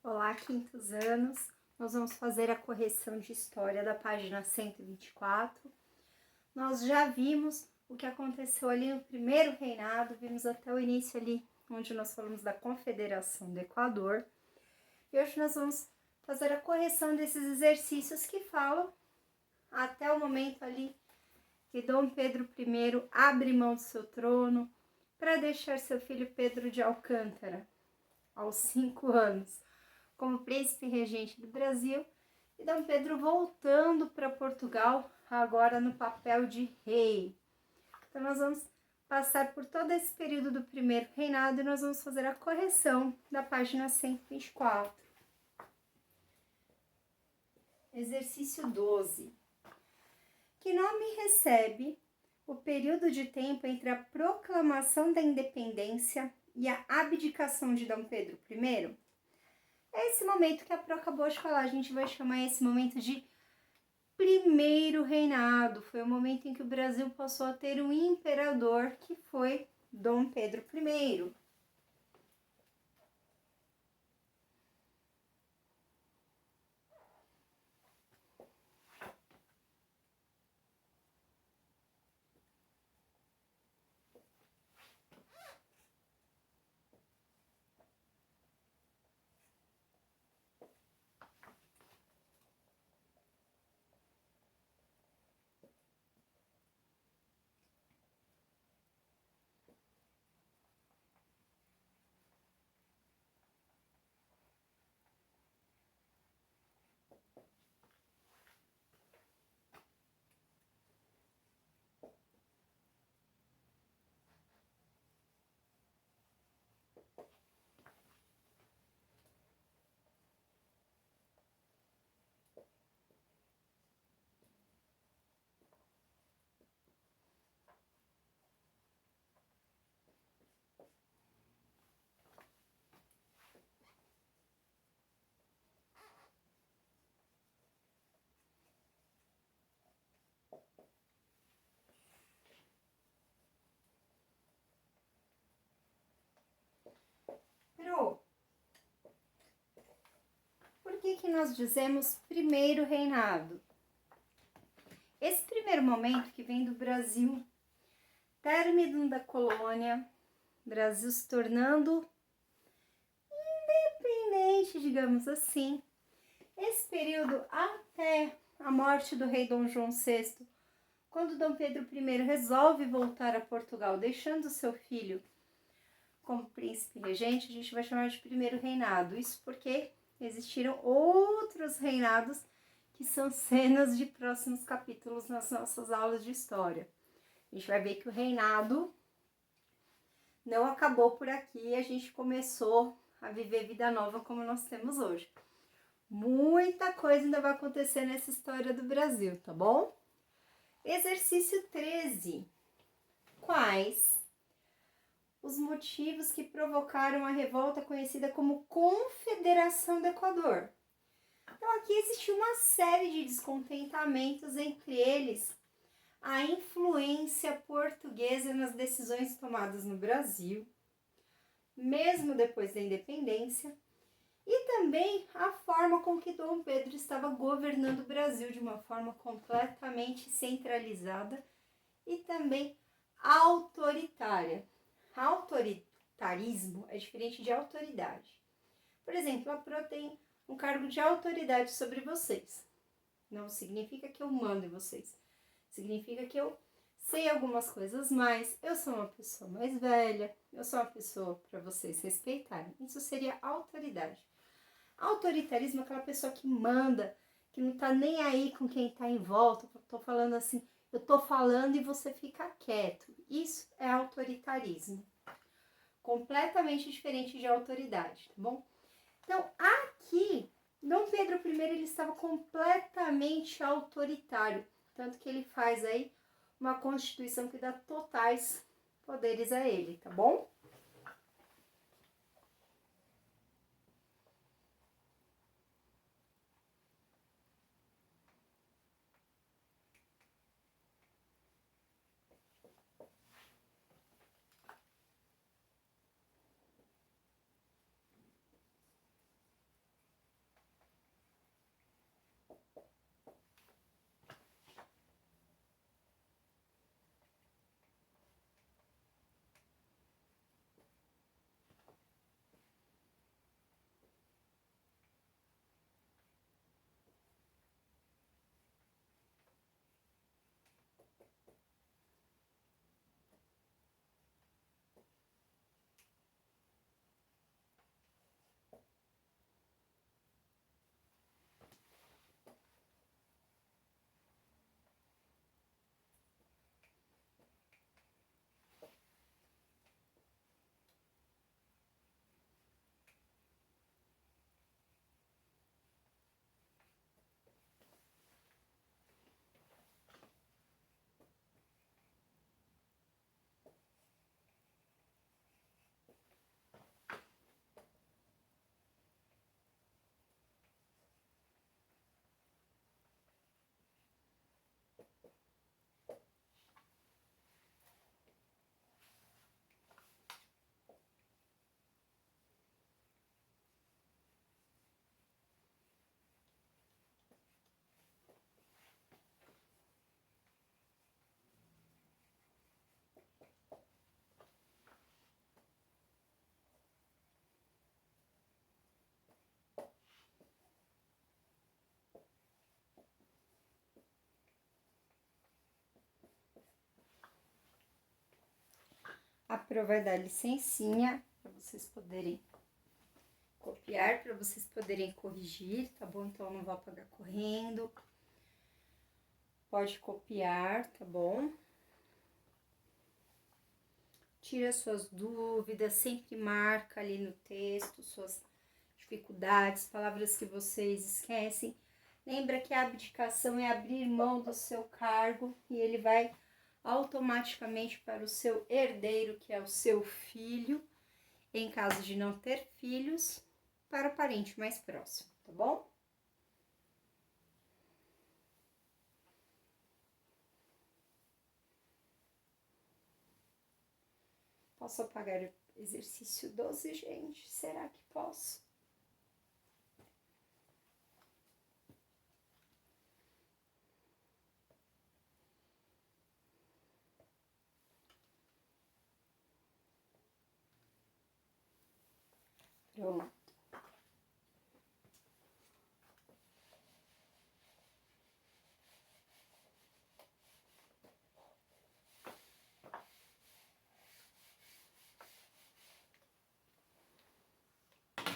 Olá, quintos anos. Nós vamos fazer a correção de história da página 124. Nós já vimos o que aconteceu ali no primeiro reinado, vimos até o início ali, onde nós falamos da Confederação do Equador. E hoje nós vamos fazer a correção desses exercícios que falam até o momento ali que Dom Pedro I abre mão do seu trono para deixar seu filho Pedro de Alcântara, aos 5 anos, como príncipe regente do Brasil, e Dom Pedro voltando para Portugal, agora no papel de rei. Então nós vamos passar por todo esse período do primeiro reinado e nós vamos fazer a correção da página 124. Exercício 12. Que nome recebe o período de tempo entre a proclamação da independência e a abdicação de Dom Pedro I? É esse momento que a Pro acabou de falar, a gente vai chamar esse momento de primeiro reinado. Foi o momento em que o Brasil passou a ter um imperador, que foi Dom Pedro I. Pro, por que nós dizemos primeiro reinado? Esse primeiro momento que vem do Brasil, término da colônia, Brasil se tornando independente, digamos assim. Esse período até a morte do rei Dom João VI, quando Dom Pedro I resolve voltar a Portugal, deixando seu filho como príncipe regente, a gente vai chamar de primeiro reinado. Isso porque existiram outros reinados que são cenas de próximos capítulos nas nossas aulas de história. A gente vai ver que o reinado não acabou por aqui e a gente começou a viver vida nova como nós temos hoje. Muita coisa ainda vai acontecer nessa história do Brasil, tá bom? Exercício 13. Quais os motivos que provocaram a revolta conhecida como Confederação do Equador? Então aqui existiu uma série de descontentamentos, entre eles a influência portuguesa nas decisões tomadas no Brasil, mesmo depois da independência, e também a forma com que Dom Pedro estava governando o Brasil de uma forma completamente centralizada e também autoritária. Autoritarismo é diferente de autoridade. Por exemplo, a Pro tem um cargo de autoridade sobre vocês. Não significa que eu mando em vocês. Significa que eu sei algumas coisas mais, eu sou uma pessoa mais velha, eu sou uma pessoa para vocês respeitarem. Isso seria autoridade. Autoritarismo é aquela pessoa que manda, que não tá nem aí com quem tá em volta. Eu tô falando assim, eu tô falando e você fica quieto. Isso é autoritarismo. Completamente diferente de autoridade, tá bom? Então, aqui, Dom Pedro I, ele estava completamente autoritário. Tanto que ele faz aí uma constituição que dá totais poderes a ele, tá bom? A Pro vai dar licencinha para vocês poderem copiar, para vocês poderem corrigir, tá bom? Então, eu não vou apagar correndo. Pode copiar, tá bom? Tira suas dúvidas, sempre marca ali no texto suas dificuldades, palavras que vocês esquecem. Lembra que a abdicação é abrir mão do seu cargo e ele vai automaticamente para o seu herdeiro, que é o seu filho, em caso de não ter filhos, para o parente mais próximo, tá bom? Posso apagar o exercício 12, gente? Será que posso? Pronto.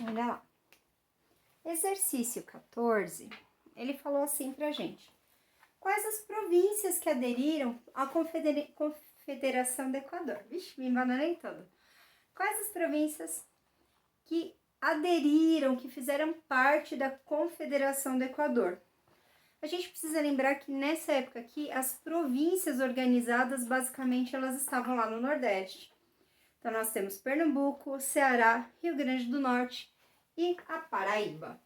Olha lá. Exercício 14, ele falou assim pra gente. Quais as províncias que aderiram à Confederação do Equador? Vixe, me embananei toda. Quais as províncias que aderiram, que fizeram parte da Confederação do Equador? A gente precisa lembrar que nessa época aqui, as províncias organizadas, basicamente, elas estavam lá no Nordeste. Então, nós temos Pernambuco, Ceará, Rio Grande do Norte e a Paraíba.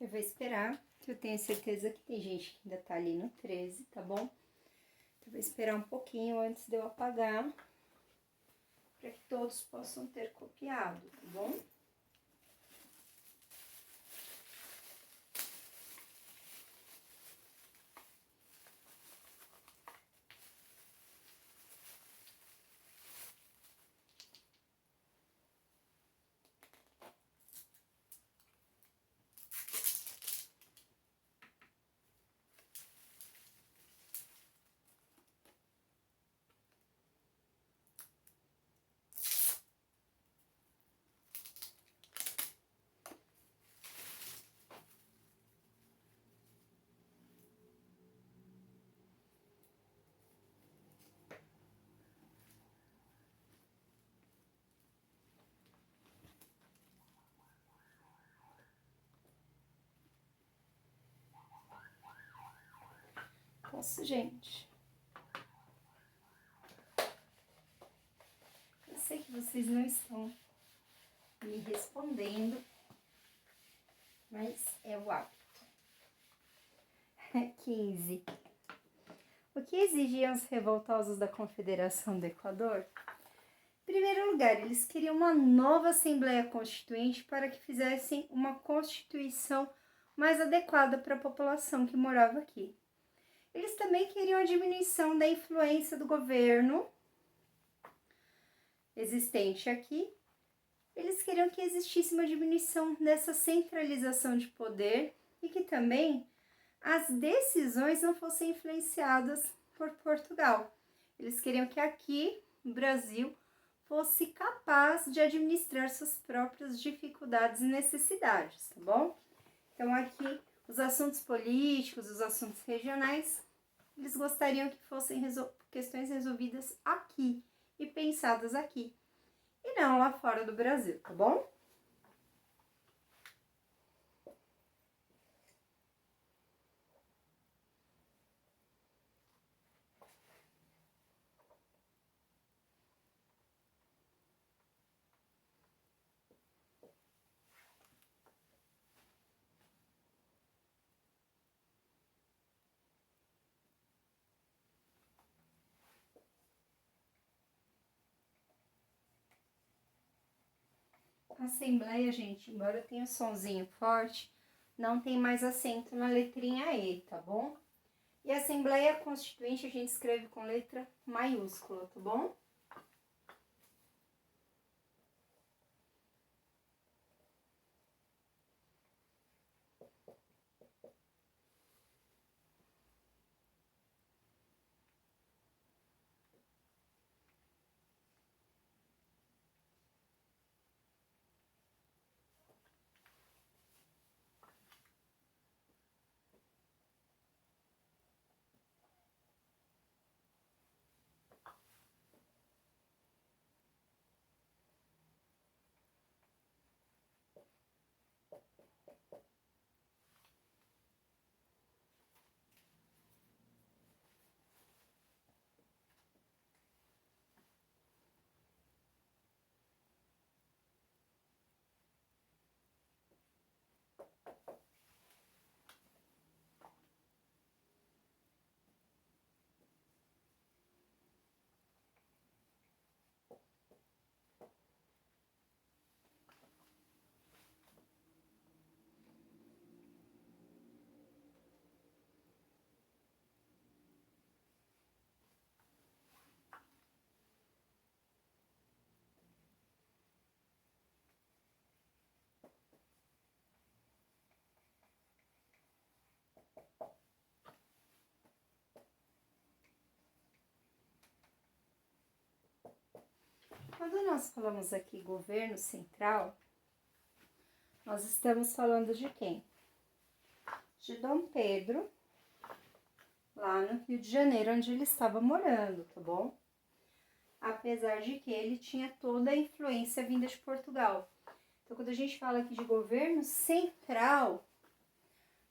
Eu vou esperar, que eu tenho certeza que tem gente que ainda tá ali no 13, tá bom? Então, eu vou esperar um pouquinho antes de eu apagar, para que todos possam ter copiado, tá bom? Nossa, gente. Eu sei que vocês não estão me respondendo, mas é o hábito. 15. O que exigiam os revoltosos da Confederação do Equador? Em primeiro lugar, eles queriam uma nova Assembleia Constituinte para que fizessem uma Constituição mais adequada para a população que morava aqui. Eles também queriam a diminuição da influência do governo existente aqui. Eles queriam que existisse uma diminuição dessa centralização de poder e que também as decisões não fossem influenciadas por Portugal. Eles queriam que aqui, no Brasil, fosse capaz de administrar suas próprias dificuldades e necessidades, tá bom? Então, aqui, os assuntos políticos, os assuntos regionais, eles gostariam que fossem questões resolvidas aqui e pensadas aqui, e não lá fora do Brasil, tá bom? A Assembleia, gente, embora tenha um sonzinho forte, não tem mais acento na letrinha E, tá bom? E a Assembleia Constituinte a gente escreve com letra maiúscula, tá bom? Quando nós falamos aqui governo central, nós estamos falando de quem? De Dom Pedro, lá no Rio de Janeiro, onde ele estava morando, tá bom? Apesar de que ele tinha toda a influência vinda de Portugal. Então, quando a gente fala aqui de governo central,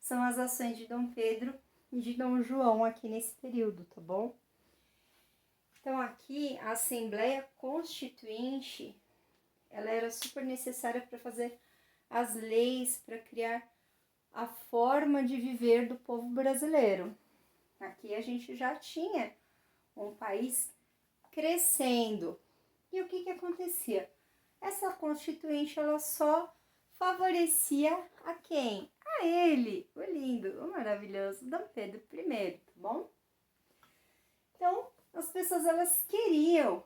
são as ações de Dom Pedro e de Dom João aqui nesse período, tá bom? Então, aqui, a Assembleia Constituinte, ela era super necessária para fazer as leis, para criar a forma de viver do povo brasileiro. Aqui a gente já tinha um país crescendo. E o que acontecia? Essa Constituinte, ela só favorecia a quem? A ele, o lindo, o maravilhoso Dom Pedro I, tá bom? Então, as pessoas, elas queriam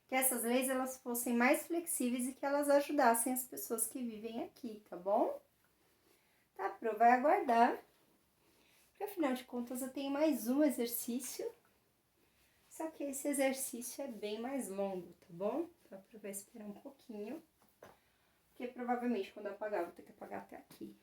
que essas leis, elas fossem mais flexíveis e que elas ajudassem as pessoas que vivem aqui, tá bom? Tá, Pro, vai aguardar, porque afinal de contas eu tenho mais um exercício, só que esse exercício é bem mais longo, tá bom? Então, a Pro vai esperar um pouquinho, porque provavelmente quando eu apagar, eu vou ter que apagar até aqui.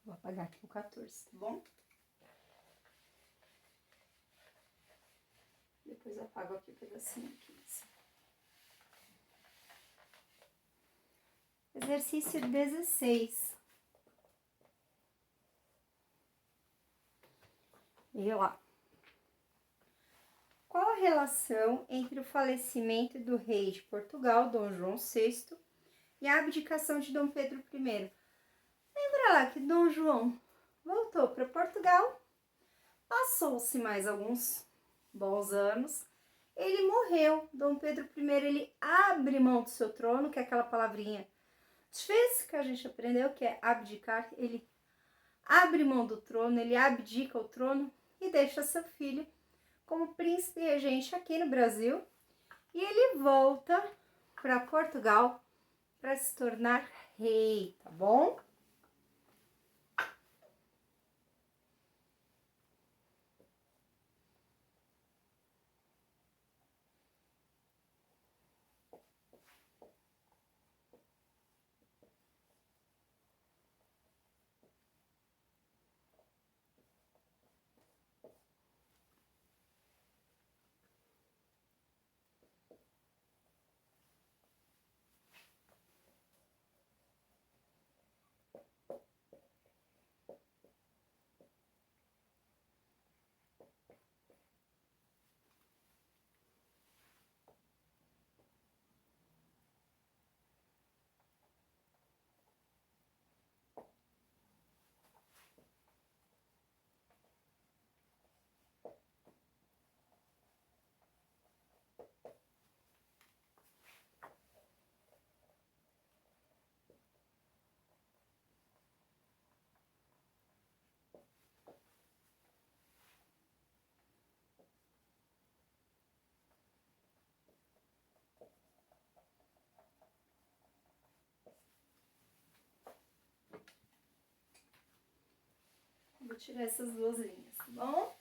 Vou apagar aqui o 14, tá bom? Depois eu apago aqui o pedacinho 15. Exercício 16. E lá. Qual a relação entre o falecimento do rei de Portugal, Dom João VI, e a abdicação de Dom Pedro I? Lembra lá que Dom João voltou para Portugal, passou-se mais alguns bons anos, ele morreu. Dom Pedro I, ele abre mão do seu trono, que é aquela palavrinha difícil que a gente aprendeu, que é abdicar. Ele abre mão do trono, ele abdica o trono e deixa seu filho como príncipe regente aqui no Brasil. E ele volta para Portugal para se tornar rei, tá bom? Vou tirar essas duas linhas, tá bom?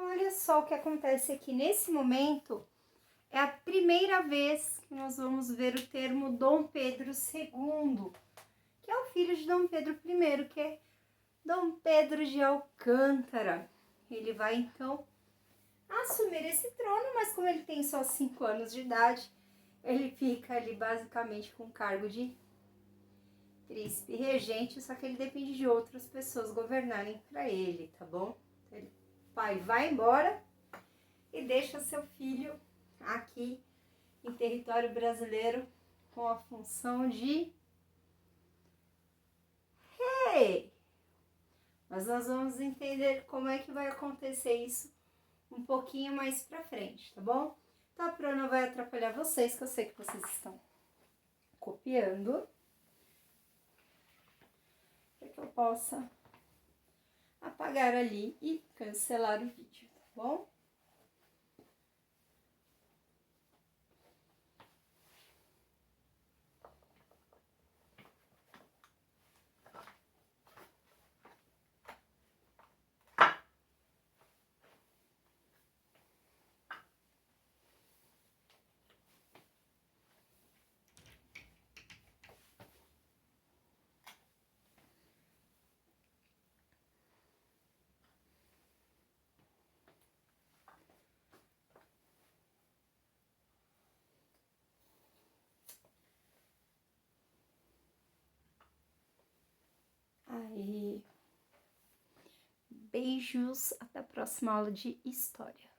Então, olha só o que acontece aqui. Nesse momento, é a primeira vez que nós vamos ver o termo Dom Pedro II, que é o filho de Dom Pedro I, que é Dom Pedro de Alcântara. Ele vai, então, assumir esse trono, mas como ele tem só 5 anos de idade, ele fica ali basicamente com o cargo de príncipe regente, só que ele depende de outras pessoas governarem para ele, tá bom? Então, o pai vai embora e deixa seu filho aqui em território brasileiro com a função de rei. Mas nós vamos entender como é que vai acontecer isso um pouquinho mais pra frente, tá bom? Tá, pra não vai atrapalhar vocês, que eu sei que vocês estão copiando, para que eu possa apagar ali e cancelar o vídeo, tá bom? Aí, beijos, até a próxima aula de história.